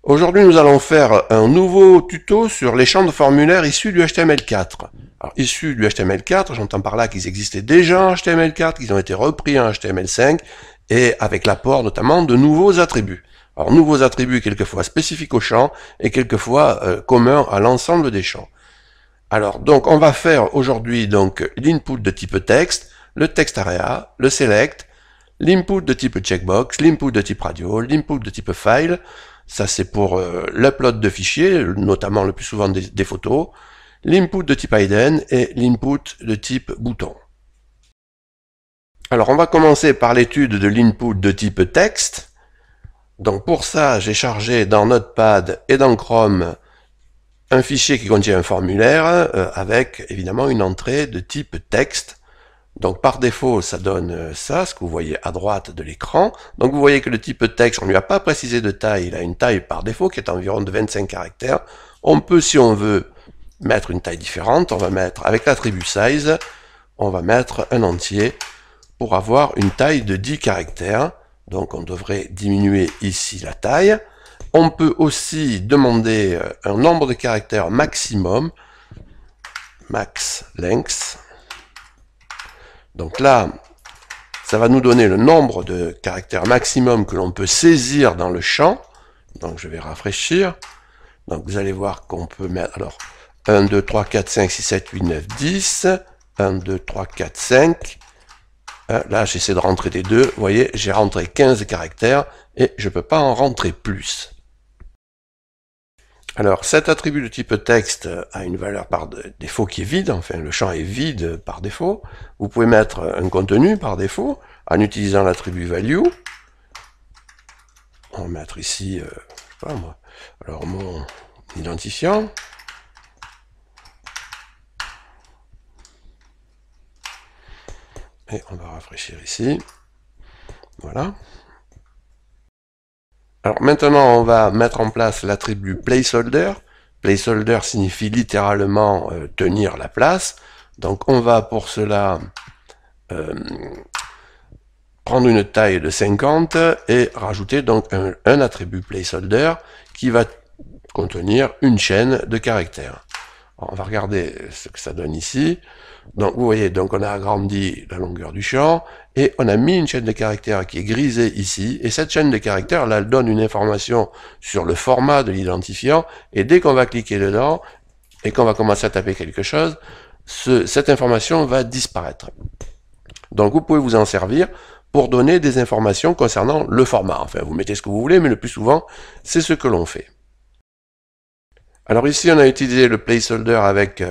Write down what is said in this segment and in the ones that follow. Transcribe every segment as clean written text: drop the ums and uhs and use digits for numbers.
Aujourd'hui, nous allons faire un nouveau tuto sur les champs de formulaire issus du HTML4. Alors, issus du HTML4, j'entends par là qu'ils existaient déjà en HTML4, qu'ils ont été repris en HTML5, et avec l'apport notamment de nouveaux attributs. Alors, nouveaux attributs quelquefois spécifiques aux champs, et quelquefois communs à l'ensemble des champs. Alors, donc, on va faire aujourd'hui donc l'input de type texte, le text area, le select, l'input de type checkbox, l'input de type radio, l'input de type file. Ça, c'est pour l'upload de fichiers, notamment le plus souvent des photos, l'input de type hidden et l'input de type bouton. Alors, on va commencer par l'étude de l'input de type texte. Donc, pour ça, j'ai chargé dans Notepad et dans Chrome un fichier qui contient un formulaire avec, évidemment, une entrée de type texte. Donc par défaut, ça donne ça, ce que vous voyez à droite de l'écran. Donc vous voyez que le type texte, on ne lui a pas précisé de taille, il a une taille par défaut qui est environ de 25 caractères. On peut, si on veut, mettre une taille différente. On va mettre, avec l'attribut size, on va mettre un entier pour avoir une taille de 10 caractères. Donc on devrait diminuer ici la taille. On peut aussi demander un nombre de caractères maximum, max length. Donc là, ça va nous donner le nombre de caractères maximum que l'on peut saisir dans le champ. Donc je vais rafraîchir. Donc vous allez voir qu'on peut mettre, alors, 1, 2, 3, 4, 5, 6, 7, 8, 9, 10. 1, 2, 3, 4, 5. Là, j'essaie de rentrer des deux. Vous voyez, j'ai rentré 15 caractères et je ne peux pas en rentrer plus. Alors, cet attribut de type texte a une valeur par défaut qui est vide, enfin le champ est vide par défaut. Vous pouvez mettre un contenu par défaut en utilisant l'attribut value. On va mettre ici, je sais pas moi, alors mon identifiant. Et on va rafraîchir ici. Voilà. Alors maintenant, on va mettre en place l'attribut placeholder. Placeholder signifie littéralement tenir la place. Donc on va pour cela prendre une taille de 50 et rajouter donc un attribut placeholder qui va contenir une chaîne de caractères. Alors, on va regarder ce que ça donne ici. Donc vous voyez, donc on a agrandi la longueur du champ et on a mis une chaîne de caractères qui est grisée ici, et cette chaîne de caractères là, elle donne une information sur le format de l'identifiant, et dès qu'on va cliquer dedans et qu'on va commencer à taper quelque chose, cette information va disparaître. Donc vous pouvez vous en servir pour donner des informations concernant le format. Enfin, vous mettez ce que vous voulez, mais le plus souvent, c'est ce que l'on fait. Alors ici, on a utilisé le placeholder avec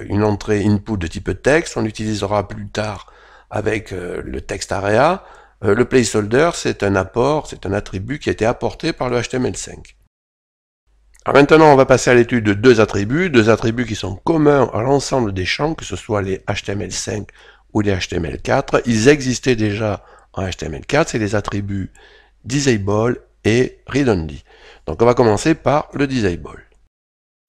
une entrée input de type texte. On l'utilisera plus tard avec le text area. Le placeholder, c'est un apport, c'est un attribut qui a été apporté par le HTML5. Alors maintenant, on va passer à l'étude de deux attributs qui sont communs à l'ensemble des champs, que ce soit les HTML5 ou les HTML4. Ils existaient déjà en HTML4, c'est les attributs disable et read-only. Donc on va commencer par le disable.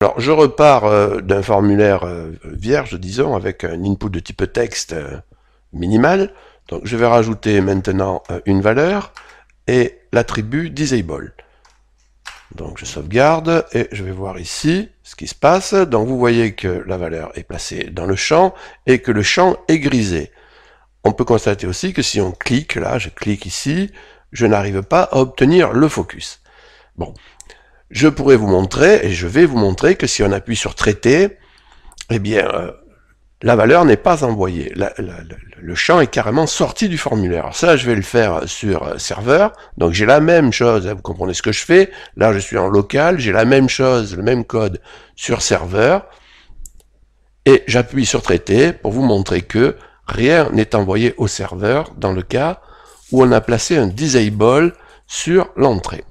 Alors, je repars d'un formulaire vierge, disons, avec un input de type texte minimal. Donc, je vais rajouter maintenant une valeur et l'attribut disable. Donc, je sauvegarde et je vais voir ici ce qui se passe. Donc, vous voyez que la valeur est placée dans le champ et que le champ est grisé. On peut constater aussi que si on clique, là, je clique ici, je n'arrive pas à obtenir le focus. Bon. Je pourrais vous montrer, et je vais vous montrer que si on appuie sur traiter, eh bien, la valeur n'est pas envoyée. Le champ est carrément sorti du formulaire. Alors ça, je vais le faire sur serveur. Donc j'ai la même chose, vous comprenez ce que je fais. Là, je suis en local, j'ai la même chose, le même code sur serveur. Et j'appuie sur traiter pour vous montrer que rien n'est envoyé au serveur dans le cas où on a placé un disable sur l'entrée.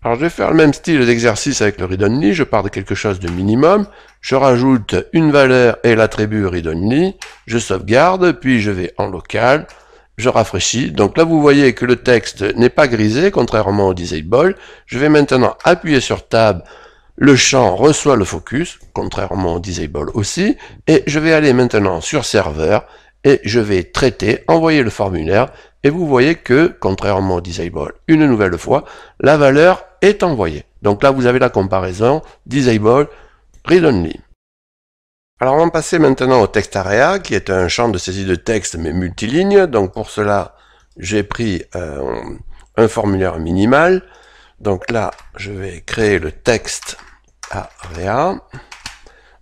Alors je vais faire le même style d'exercice avec le read-only, je pars de quelque chose de minimum, je rajoute une valeur et l'attribut read-only, je sauvegarde, puis je vais en local, je rafraîchis. Donc là vous voyez que le texte n'est pas grisé, contrairement au disable. Je vais maintenant appuyer sur Tab, le champ reçoit le focus, contrairement au disable aussi, et je vais aller maintenant sur serveur, et je vais traiter, envoyer le formulaire, et vous voyez que, contrairement au disable, une nouvelle fois, la valeur est envoyée. Donc là, vous avez la comparaison disable, read only. Alors on va passer maintenant au text area, qui est un champ de saisie de texte mais multiligne. Donc pour cela, j'ai pris un formulaire minimal. Donc là, je vais créer le text area.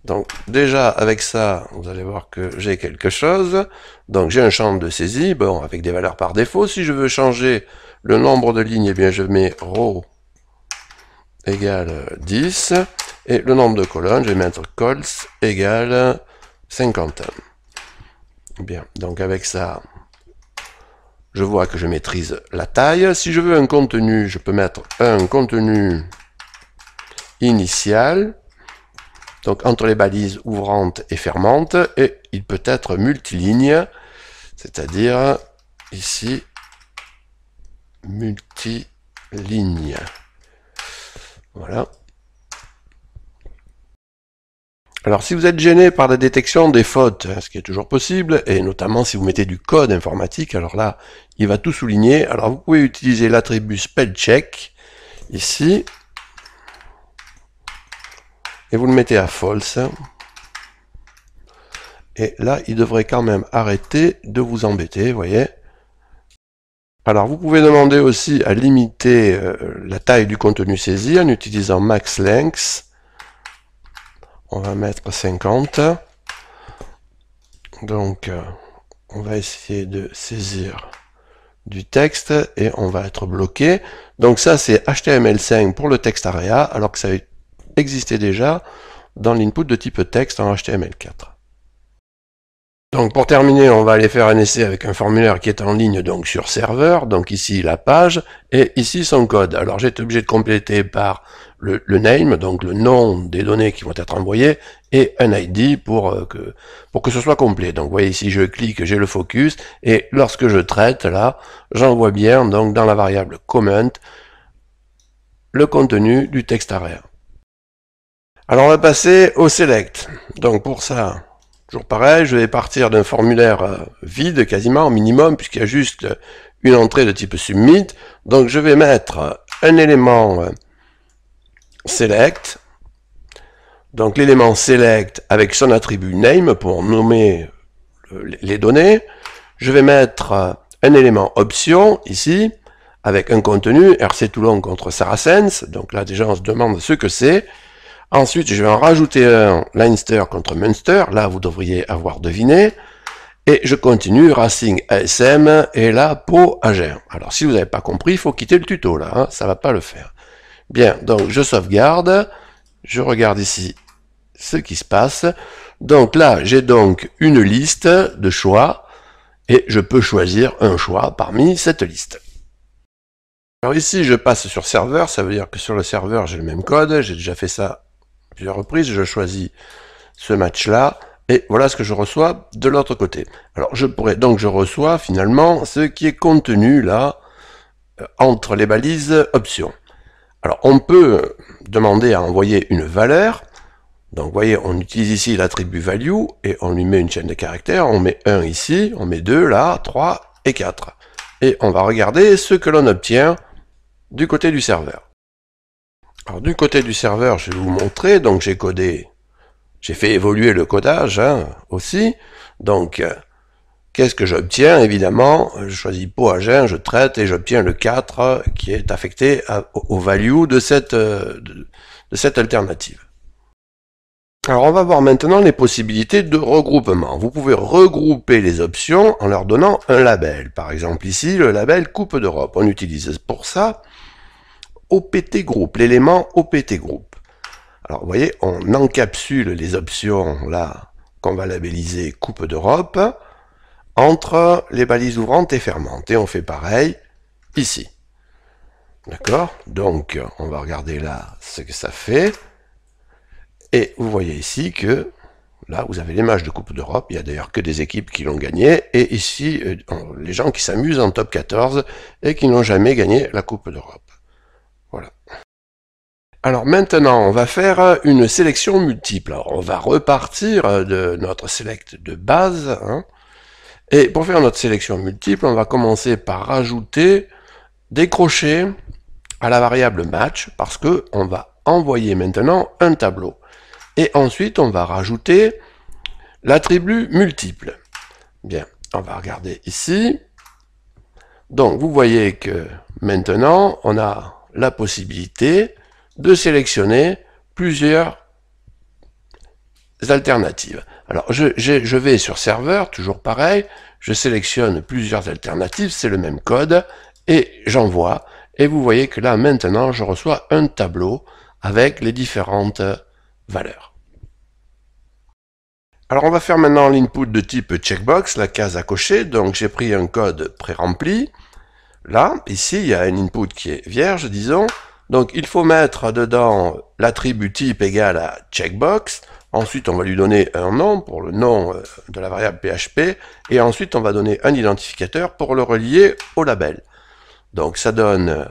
Donc déjà avec ça, vous allez voir que j'ai quelque chose. Donc j'ai un champ de saisie, bon, avec des valeurs par défaut. Si je veux changer le nombre de lignes, eh bien je mets row égale 10. Et le nombre de colonnes, je vais mettre cols égale 50. Bien, donc avec ça, je vois que je maîtrise la taille. Si je veux un contenu, je peux mettre un contenu initial, donc entre les balises ouvrantes et fermantes, et il peut être multiligne, c'est-à-dire ici, multiligne. Voilà. Alors si vous êtes gêné par la détection des fautes, ce qui est toujours possible, et notamment si vous mettez du code informatique, alors là, il va tout souligner. Alors vous pouvez utiliser l'attribut spellcheck, ici, et vous le mettez à false. Et là, il devrait quand même arrêter de vous embêter, vous voyez. Alors vous pouvez demander aussi à limiter la taille du contenu saisi en utilisant max length. On va mettre 50. Donc, on va essayer de saisir du texte et on va être bloqué. Donc ça, c'est HTML5 pour le texte area, alors que ça existait déjà dans l'input de type texte en HTML4. Donc pour terminer, on va aller faire un essai avec un formulaire qui est en ligne donc sur serveur, donc ici la page, et ici son code. Alors j'ai été obligé de compléter par le name, donc le nom des données qui vont être envoyées, et un ID pour que ce soit complet. Donc vous voyez ici, je clique, j'ai le focus, et lorsque je traite, là, j'envoie bien donc dans la variable comment le contenu du texte area. Alors on va passer au select. Donc pour ça, toujours pareil, je vais partir d'un formulaire vide quasiment, au minimum, puisqu'il y a juste une entrée de type submit. Donc je vais mettre un élément select. Donc l'élément select avec son attribut name pour nommer les données. Je vais mettre un élément option ici, avec un contenu RC Toulon contre Saracens. Donc là déjà on se demande ce que c'est. Ensuite, je vais en rajouter un Leinster contre Munster. Là, vous devriez avoir deviné. Et je continue, Racing ASM, et là, Pau Agen. Alors, si vous n'avez pas compris, il faut quitter le tuto, là. Hein, ça ne va pas le faire. Bien, donc, je sauvegarde. Je regarde ici ce qui se passe. Donc là, j'ai donc une liste de choix. Et je peux choisir un choix parmi cette liste. Alors ici, je passe sur serveur. Ça veut dire que sur le serveur, j'ai le même code. J'ai déjà fait ça plusieurs reprises, je choisis ce match-là, et voilà ce que je reçois de l'autre côté. Alors je reçois finalement ce qui est contenu là, entre les balises options. Alors on peut demander à envoyer une valeur, donc vous voyez, on utilise ici l'attribut value, et on lui met une chaîne de caractères, on met 1 ici, on met 2 là, 3 et 4. Et on va regarder ce que l'on obtient du côté du serveur. Alors du côté du serveur, je vais vous montrer, donc j'ai fait évoluer le codage aussi, donc qu'est-ce que j'obtiens? Évidemment, je choisis Pau Agen, je traite et j'obtiens le 4 qui est affecté au value de cette alternative. Alors on va voir maintenant les possibilités de regroupement. Vous pouvez regrouper les options en leur donnant un label. Par exemple ici, le label Coupe d'Europe. On utilise pour ça OPT Group, l'élément OPT Group. Alors vous voyez, on encapsule les options là qu'on va labelliser Coupe d'Europe entre les balises ouvrantes et fermantes. Et on fait pareil ici. D'accord? Donc on va regarder là ce que ça fait. Et vous voyez ici que là vous avez l'image de Coupe d'Europe. Il n'y a d'ailleurs que des équipes qui l'ont gagné. Et ici, les gens qui s'amusent en top 14 et qui n'ont jamais gagné la Coupe d'Europe. Voilà. Alors maintenant, on va faire une sélection multiple. Alors, on va repartir de notre select de base, Et pour faire notre sélection multiple, on va commencer par rajouter des crochets à la variable match, parce que on va envoyer maintenant un tableau. Et ensuite, on va rajouter l'attribut multiple. Bien, on va regarder ici. Donc, vous voyez que maintenant, on a la possibilité de sélectionner plusieurs alternatives. Alors, je vais sur serveur, toujours pareil, je sélectionne plusieurs alternatives, c'est le même code, et j'envoie, et vous voyez que là, maintenant, je reçois un tableau avec les différentes valeurs. Alors, on va faire maintenant l'input de type checkbox, la case à cocher, donc j'ai pris un code pré-rempli. Là, ici, il y a un input qui est vierge, disons, donc il faut mettre dedans l'attribut type égal à checkbox. Ensuite, on va lui donner un nom pour le nom de la variable PHP, et ensuite on va donner un identificateur pour le relier au label. Donc ça donne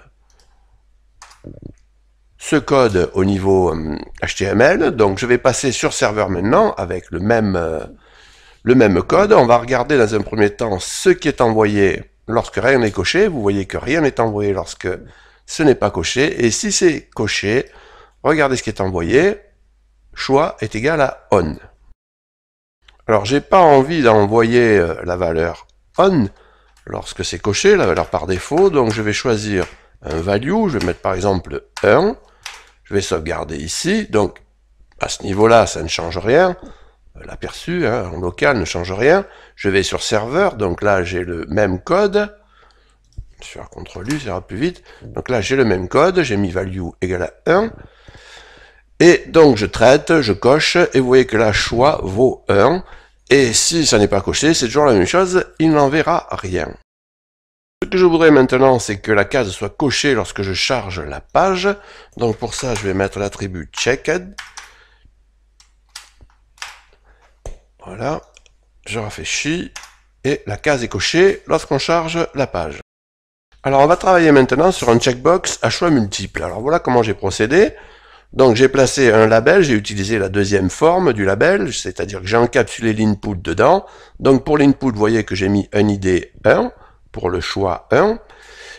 ce code au niveau HTML. Donc je vais passer sur serveur maintenant avec le même code. On va regarder dans un premier temps ce qui est envoyé lorsque rien n'est coché. Vous voyez que rien n'est envoyé lorsque ce n'est pas coché. Et si c'est coché, regardez ce qui est envoyé. Choix est égal à on. Alors j'ai pas envie d'envoyer la valeur on lorsque c'est coché, la valeur par défaut, donc je vais choisir un value, je vais mettre par exemple 1, je vais sauvegarder ici, donc à ce niveau-là ça ne change rien, l'aperçu en local ne change rien, je vais sur serveur, donc là j'ai le même code, je vais faire CTRL U, ça ira plus vite, donc là j'ai le même code, j'ai mis value égale à 1, et donc je traite, je coche, et vous voyez que là choix vaut 1, et si ça n'est pas coché, c'est toujours la même chose, il n'enverra rien. Ce que je voudrais maintenant, c'est que la case soit cochée lorsque je charge la page, donc pour ça je vais mettre l'attribut checked. Voilà, je rafraîchis, et la case est cochée lorsqu'on charge la page. Alors on va travailler maintenant sur un checkbox à choix multiples. Alors voilà comment j'ai procédé. Donc j'ai placé un label, j'ai utilisé la deuxième forme du label, c'est-à-dire que j'ai encapsulé l'input dedans. Donc pour l'input, vous voyez que j'ai mis un ID 1, pour le choix 1.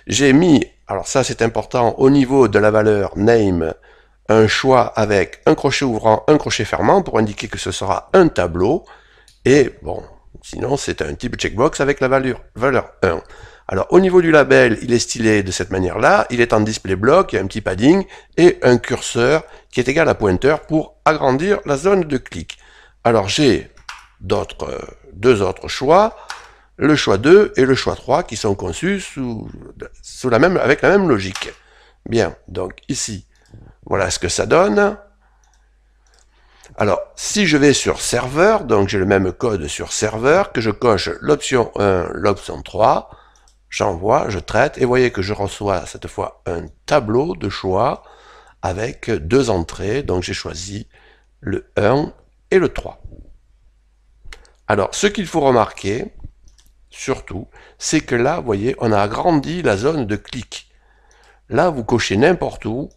J'ai mis, alors ça c'est important, au niveau de la valeur name, un choix avec un crochet ouvrant, un crochet fermant, pour indiquer que ce sera un tableau. Et bon, sinon c'est un type checkbox avec la valeur 1. Alors au niveau du label, il est stylé de cette manière-là, il est en display block, il y a un petit padding et un curseur qui est égal à pointeur pour agrandir la zone de clic. Alors j'ai deux autres choix, le choix 2 et le choix 3 qui sont conçus avec la même logique. Bien, donc ici, voilà ce que ça donne. Alors, si je vais sur serveur, donc j'ai le même code sur serveur, que je coche l'option 1, l'option 3, j'envoie, je traite, et vous voyez que je reçois cette fois un tableau de choix avec deux entrées, donc j'ai choisi le 1 et le 3. Alors, ce qu'il faut remarquer, surtout, c'est que là, vous voyez, on a agrandi la zone de clic. Là, vous cochez n'importe où,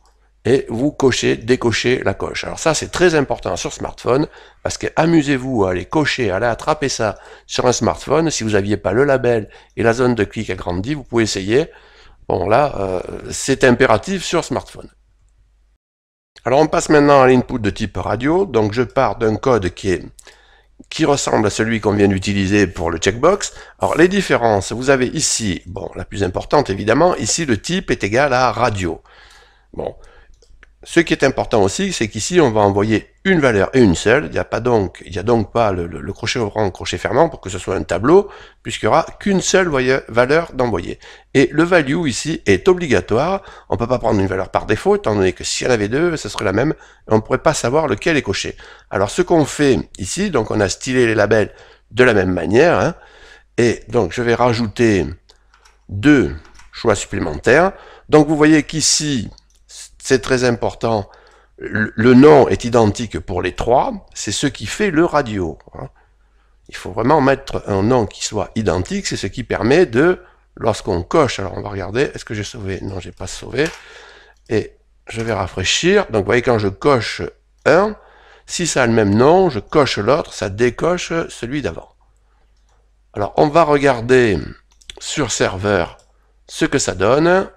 et vous cochez, décochez la coche. Alors ça, c'est très important sur smartphone, parce que amusez-vous à aller cocher, à aller attraper ça sur un smartphone. Si vous n'aviez pas le label et la zone de clic agrandie, vous pouvez essayer. Bon, là, c'est impératif sur smartphone. Alors, on passe maintenant à l'input de type radio. Donc, je pars d'un code qui ressemble à celui qu'on vient d'utiliser pour le checkbox. Alors, les différences, vous avez ici, bon, la plus importante, évidemment, ici, le type est égal à radio. Bon. Ce qui est important aussi, c'est qu'ici, on va envoyer une valeur et une seule. Il n'y a donc pas le crochet ouvrant, crochet fermant pour que ce soit un tableau, puisqu'il n'y aura qu'une seule valeur d'envoyer. Et le value ici est obligatoire. On ne peut pas prendre une valeur par défaut, étant donné que si y en avait deux, ce serait la même, et on ne pourrait pas savoir lequel est coché. Alors, ce qu'on fait ici, donc on a stylé les labels de la même manière, hein, et donc je vais rajouter deux choix supplémentaires. Donc, vous voyez qu'ici, c'est très important, le nom est identique pour les trois, c'est ce qui fait le radio. Il faut vraiment mettre un nom qui soit identique, c'est ce qui permet de, lorsqu'on coche, alors on va regarder, est-ce que j'ai sauvé? Non, j'ai pas sauvé, et je vais rafraîchir, donc vous voyez quand je coche un, si ça a le même nom, je coche l'autre, ça décoche celui d'avant. Alors, on va regarder sur serveur ce que ça donne.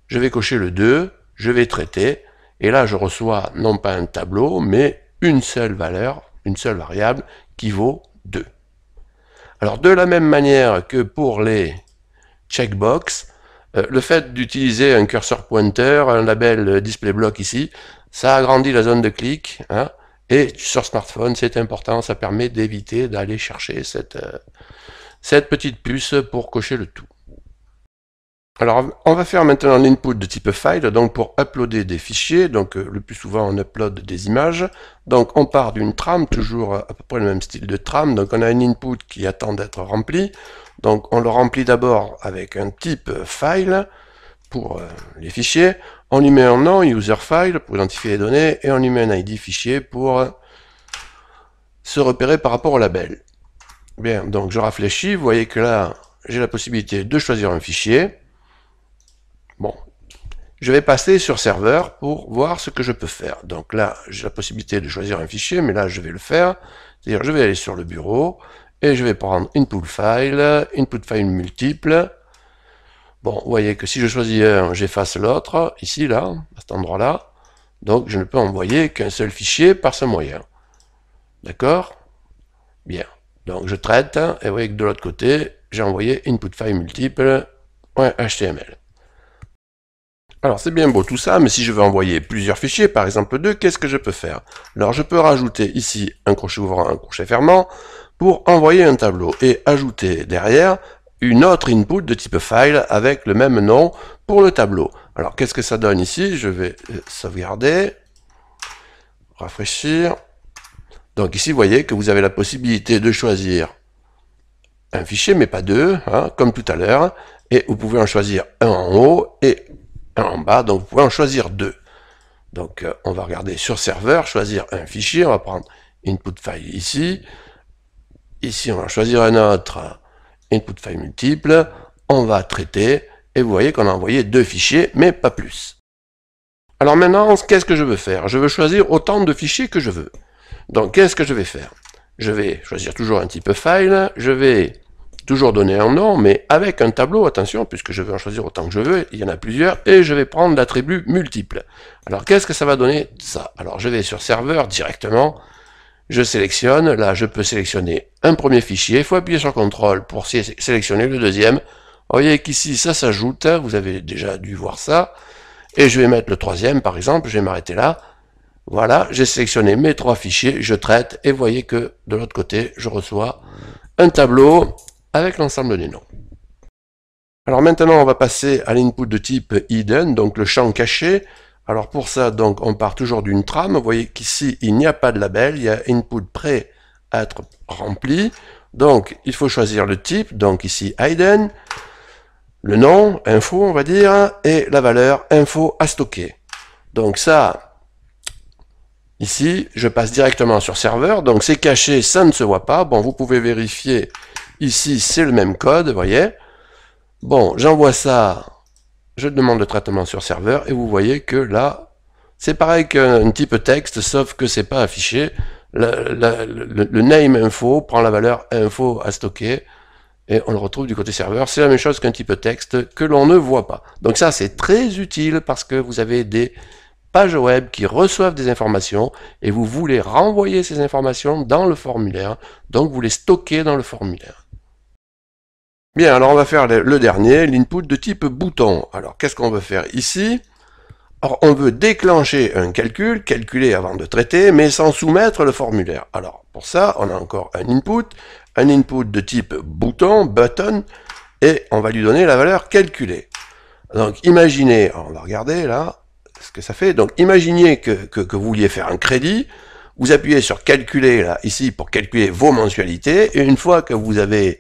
Je vais cocher le 2, je vais traiter, et là je reçois non pas un tableau, mais une seule valeur, une seule variable qui vaut 2. Alors de la même manière que pour les checkbox, le fait d'utiliser un curseur pointer, un label display block ici, ça agrandit la zone de clic, hein, et sur smartphone c'est important, ça permet d'éviter d'aller chercher cette petite puce pour cocher le tout. Alors, on va faire maintenant l'input de type file, donc pour uploader des fichiers, donc le plus souvent on upload des images. Donc on part d'une trame, toujours à peu près le même style de trame, donc on a un input qui attend d'être rempli. Donc on le remplit d'abord avec un type file pour les fichiers, on lui met un nom, user file, pour identifier les données, et on lui met un ID fichier pour se repérer par rapport au label. Bien, donc je rafraîchis, vous voyez que là, j'ai la possibilité de choisir un fichier. Bon, je vais passer sur serveur pour voir ce que je peux faire. Donc là, j'ai la possibilité de choisir un fichier, mais là, je vais le faire. C'est-à-dire, je vais aller sur le bureau, et je vais prendre input file multiple. Bon, vous voyez que si je choisis un, j'efface l'autre, ici, là, à cet endroit-là. Donc, je ne peux envoyer qu'un seul fichier par ce moyen. D'accord? Bien. Donc, je traite, et vous voyez que de l'autre côté, j'ai envoyé input file multiple.html. Alors c'est bien beau tout ça, mais si je veux envoyer plusieurs fichiers, par exemple 2, qu'est-ce que je peux faire? Alors je peux rajouter ici un crochet ouvrant, un crochet fermant, pour envoyer un tableau, et ajouter derrière une autre input de type file avec le même nom pour le tableau. Alors qu'est-ce que ça donne ici? Je vais sauvegarder, rafraîchir. Donc ici vous voyez que vous avez la possibilité de choisir un fichier, mais pas deux, hein, comme tout à l'heure, et vous pouvez en choisir un en haut et un en bas, donc vous pouvez en choisir deux. Donc on va regarder sur serveur, choisir un fichier, on va prendre input file ici, ici on va choisir un autre input file multiple, on va traiter, et vous voyez qu'on a envoyé deux fichiers, mais pas plus. Alors maintenant, qu'est-ce que je veux faire? Je veux choisir autant de fichiers que je veux. Donc qu'est-ce que je vais faire? Je vais choisir toujours un type file, je vais toujours donner un nom, mais avec un tableau, attention, puisque je veux en choisir autant que je veux, il y en a plusieurs, et je vais prendre l'attribut multiple. Alors qu'est-ce que ça va donner? Ça. Alors je vais sur serveur directement, je sélectionne, là je peux sélectionner un premier fichier, il faut appuyer sur CTRL pour sélectionner le deuxième. Vous voyez qu'ici ça s'ajoute, vous avez déjà dû voir ça, et je vais mettre le troisième par exemple, je vais m'arrêter là. Voilà, j'ai sélectionné mes trois fichiers, je traite, et vous voyez que de l'autre côté, je reçois un tableau avec l'ensemble des noms. Alors maintenant, on va passer à l'input de type hidden, donc le champ caché. Alors pour ça, donc, on part toujours d'une trame. Vous voyez qu'ici, il n'y a pas de label, il y a input prêt à être rempli. Donc, il faut choisir le type, donc ici hidden, le nom, info, on va dire, et la valeur info à stocker. Donc ça, ici, je passe directement sur serveur, donc c'est caché, ça ne se voit pas. Bon, vous pouvez vérifier, ici c'est le même code, vous voyez. Bon, j'envoie ça, je demande le traitement sur serveur, et vous voyez que là, c'est pareil qu'un type texte, sauf que c'est pas affiché. Le name info prend la valeur info à stocker, et on le retrouve du côté serveur. C'est la même chose qu'un type texte que l'on ne voit pas. Donc ça, c'est très utile parce que vous avez des pages web qui reçoivent des informations et vous voulez renvoyer ces informations dans le formulaire, donc vous les stockez dans le formulaire. Bien, alors on va faire le dernier, l'input de type bouton. Alors qu'est-ce qu'on veut faire ici? Alors on veut déclencher un calcul, calculer avant de traiter, mais sans soumettre le formulaire. Alors pour ça, on a encore un input de type bouton, button, et on va lui donner la valeur calculée. Donc imaginez, on va regarder là, ce que ça fait. Donc imaginez que vous vouliez faire un crédit, vous appuyez sur calculer là, ici pour calculer vos mensualités, et une fois que vous avez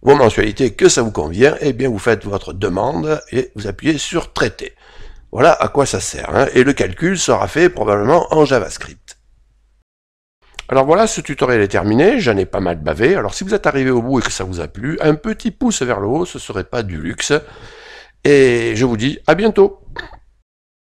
vos mensualités, que ça vous convient, eh bien vous faites votre demande et vous appuyez sur traiter. Voilà à quoi ça sert, hein, et le calcul sera fait probablement en JavaScript. Alors voilà, ce tutoriel est terminé, j'en ai pas mal bavé. Alors si vous êtes arrivé au bout et que ça vous a plu, un petit pouce vers le haut, ce serait pas du luxe. Et je vous dis à bientôt.